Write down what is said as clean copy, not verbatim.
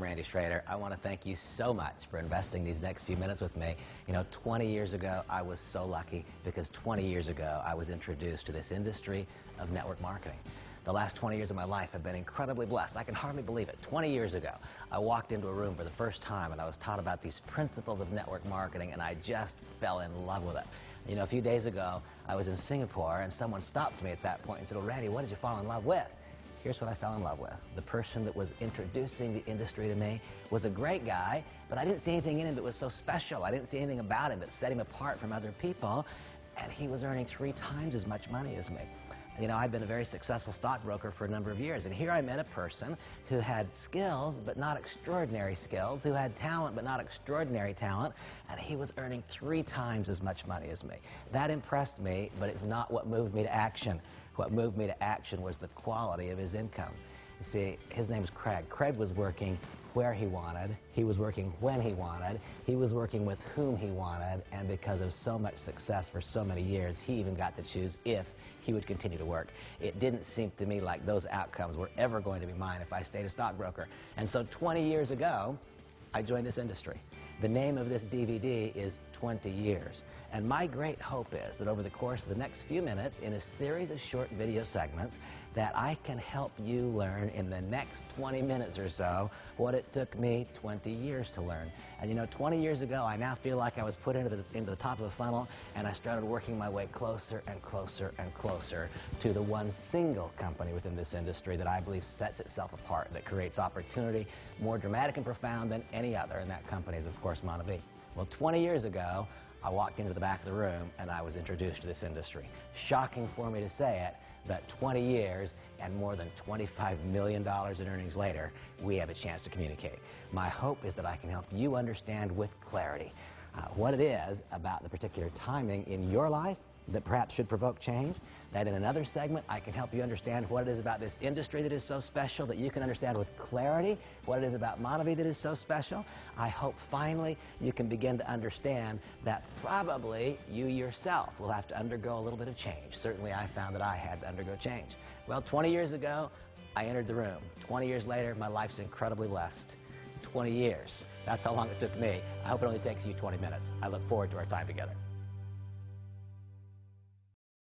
Randy Schroeder. I want to thank you so much for investing these next few minutes with me. You know, 20 years ago, I was so lucky because 20 years ago, I was introduced to this industry of network marketing. The last 20 years of my life have been incredibly blessed. I can hardly believe it. 20 years ago, I walked into a room for the first time and I was taught about these principles of network marketing and I just fell in love with it. You know, a few days ago, I was in Singapore and someone stopped me at that point and said, "Well, Randy, what did you fall in love with?" Here's what I fell in love with. The person that was introducing the industry to me was a great guy, but I didn't see anything in him that was so special. I didn't see anything about him that set him apart from other people, and he was earning 3 times as much money as me. You know, I'd been a very successful stockbroker for a number of years, and here I met a person who had skills, but not extraordinary skills, who had talent, but not extraordinary talent, and he was earning 3 times as much money as me. That impressed me, but it's not what moved me to action. What moved me to action was the quality of his income. You see, his name is Craig. Craig was working where he wanted, he was working when he wanted, he was working with whom he wanted, and because of so much success for so many years, he even got to choose if he would continue to work. It didn't seem to me like those outcomes were ever going to be mine if I stayed a stockbroker. And so 20 years ago, I joined this industry. The name of this DVD is 20 Years. And my great hope is that over the course of the next few minutes, in a series of short video segments, that I can help you learn in the next 20 minutes or so what it took me 20 years to learn. And you know, 20 years ago, I now feel like I was put into the top of the funnel, and I started working my way closer and closer and closer to the one single company within this industry that I believe sets itself apart, that creates opportunity more dramatic and profound than any other, and that company is, of course, Monavie. Well, 20 years ago, I walked into the back of the room and I was introduced to this industry. Shocking for me to say it, but 20 years and more than $25 million in earnings later, we have a chance to communicate. My hope is that I can help you understand with clarity what it is about the particular timing in your life that perhaps should provoke change, that in another segment I can help you understand what it is about this industry that is so special that you can understand with clarity what it is about Monavie that is so special. I hope finally you can begin to understand that probably you yourself will have to undergo a little bit of change. Certainly I found that I had to undergo change. Well, 20 years ago, I entered the room. 20 years later, my life's incredibly blessed. 20 years. That's how long it took me. I hope it only takes you 20 minutes. I look forward to our time together.